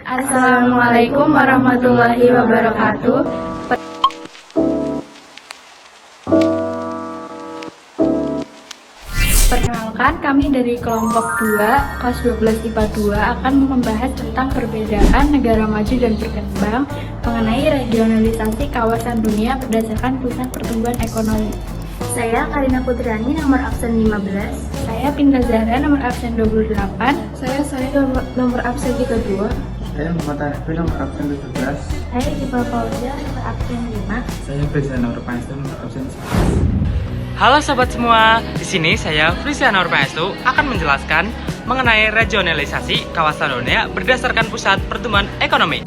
Assalamualaikum warahmatullahi wabarakatuh. Perkenalkan, kami dari kelompok 2, kelas 12 IPA 2 akan membahas tentang perbedaan negara maju dan berkembang mengenai regionalisasi kawasan dunia berdasarkan pusat pertumbuhan ekonomi. Saya Karina Putriani, nomor absen 15. Saya Pinta Zahra, nomor absen 28. Saya nomor absen 32. Saya Muhammad Arifin, nomor absen 17. Saya Iqbal Fauzia, nomor absen 5. Saya Frisian Nurpangestu, nomor absen 11. Halo sobat semua, di sini saya Frisian Nurpangestu akan menjelaskan mengenai regionalisasi kawasan dunia berdasarkan pusat pertumbuhan ekonomi.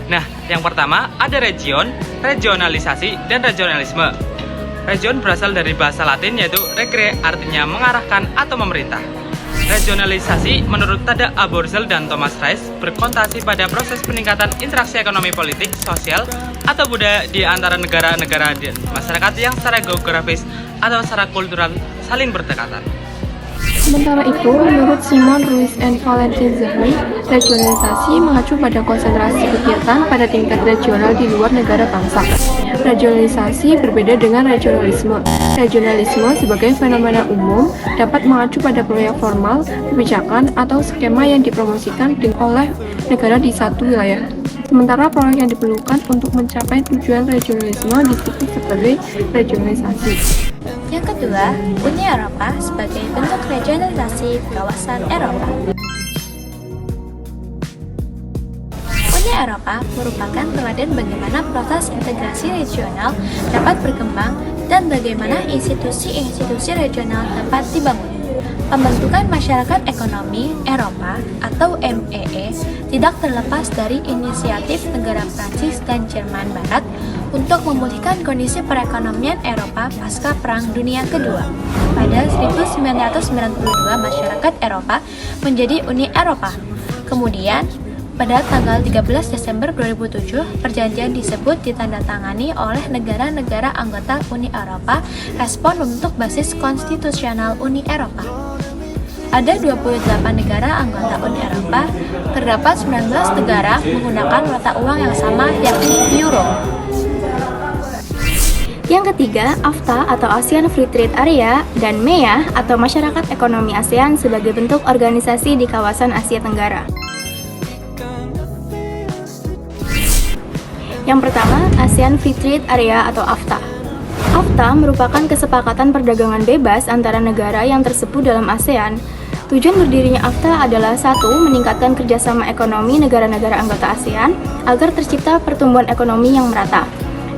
Nah, yang pertama ada region, regionalisasi, dan regionalisme. Region berasal dari bahasa Latin yaitu regre, artinya mengarahkan atau memerintah. Regionalisasi menurut Tada Aborzel dan Thomas Reis berkonotasi pada proses peningkatan interaksi ekonomi politik, sosial, atau budaya di antara negara-negara dan masyarakat yang secara geografis atau secara kultural saling berdekatan. Sementara itu, menurut Simon Ruiz and Valentin Zahri, regionalisasi mengacu pada konsentrasi kegiatan pada tingkat regional di luar negara bangsa. Regionalisasi berbeda dengan regionalisme. Regionalisme sebagai fenomena umum dapat mengacu pada proyek formal, kebijakan, atau skema yang dipromosikan oleh negara di satu wilayah. Sementara proyek yang diperlukan untuk mencapai tujuan regionalisme disebut sebagai regionalisasi. Yang kedua, Uni Eropa sebagai bentuk regionalisasi kawasan Eropa. Uni Eropa merupakan teladan bagaimana proses integrasi regional dapat berkembang dan bagaimana institusi-institusi regional dapat dibangun. Pembentukan Masyarakat Ekonomi Eropa atau MEE tidak terlepas dari inisiatif negara Prancis dan Jerman Barat untuk memulihkan kondisi perekonomian Eropa pasca Perang Dunia Kedua. Pada 1992, masyarakat Eropa menjadi Uni Eropa. Kemudian, pada tanggal 13 Desember 2007, perjanjian disebut ditandatangani oleh negara-negara anggota Uni Eropa respon membentuk basis konstitusional Uni Eropa. Ada 28 negara anggota Uni Eropa, terdapat 19 negara menggunakan mata uang yang sama yakni euro. Yang ketiga, AFTA atau ASEAN Free Trade Area dan MEA atau Masyarakat Ekonomi ASEAN sebagai bentuk organisasi di kawasan Asia Tenggara. Yang pertama, ASEAN Free Trade Area atau AFTA. AFTA merupakan kesepakatan perdagangan bebas antara negara yang tersebut dalam ASEAN. Tujuan berdirinya AFTA adalah 1. Meningkatkan kerjasama ekonomi negara-negara anggota ASEAN agar tercipta pertumbuhan ekonomi yang merata.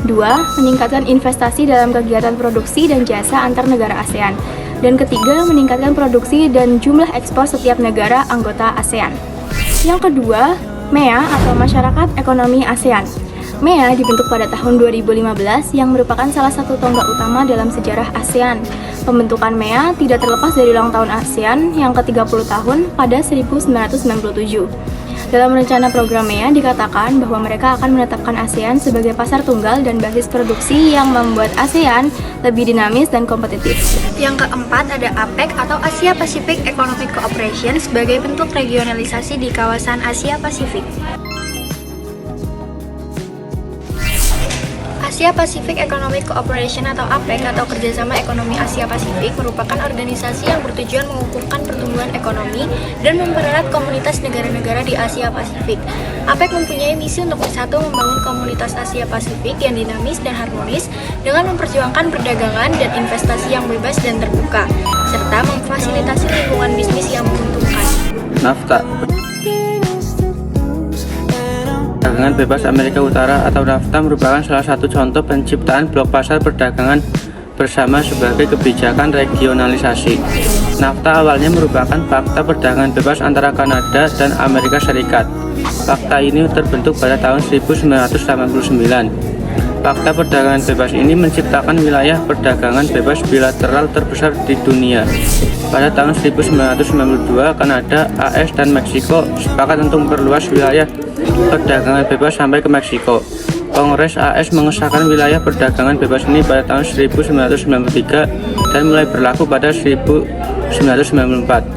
2. Meningkatkan investasi dalam kegiatan produksi dan jasa antar negara ASEAN. Dan ketiga, meningkatkan produksi dan jumlah ekspor setiap negara anggota ASEAN. Yang kedua, MEA atau Masyarakat Ekonomi ASEAN. MEA dibentuk pada tahun 2015 yang merupakan salah satu tonggak utama dalam sejarah ASEAN. Pembentukan MEA tidak terlepas dari ulang tahun ASEAN yang ke-30 tahun pada 1997. Dalam rencana program MEA dikatakan bahwa mereka akan menetapkan ASEAN sebagai pasar tunggal dan basis produksi yang membuat ASEAN lebih dinamis dan kompetitif. Yang keempat ada APEC atau Asia Pacific Economic Cooperation sebagai bentuk regionalisasi di kawasan Asia Pasifik. Asia Pacific Economic Cooperation atau APEC atau Kerjasama Ekonomi Asia Pasifik merupakan organisasi yang bertujuan mengukuhkan pertumbuhan ekonomi dan mempererat komunitas negara-negara di Asia Pasifik. APEC mempunyai misi untuk bersatu membangun komunitas Asia Pasifik yang dinamis dan harmonis dengan memperjuangkan perdagangan dan investasi yang bebas dan terbuka, serta memfasilitasi lingkungan bisnis yang menguntungkan. NAFTA, Perdagangan Bebas Amerika Utara atau NAFTA merupakan salah satu contoh penciptaan blok pasar perdagangan bersama sebagai kebijakan regionalisasi. NAFTA awalnya merupakan Fakta Perdagangan Bebas antara Kanada dan Amerika Serikat. Fakta ini terbentuk pada tahun 1989. Fakta Perdagangan Bebas ini menciptakan wilayah perdagangan bebas bilateral terbesar di dunia. Pada tahun 1992, Kanada, AS, dan Meksiko sepakat untuk memperluas wilayah perdagangan bebas sampai ke Meksiko. Kongres AS mengesahkan wilayah perdagangan bebas ini pada tahun 1993 dan mulai berlaku pada 1994.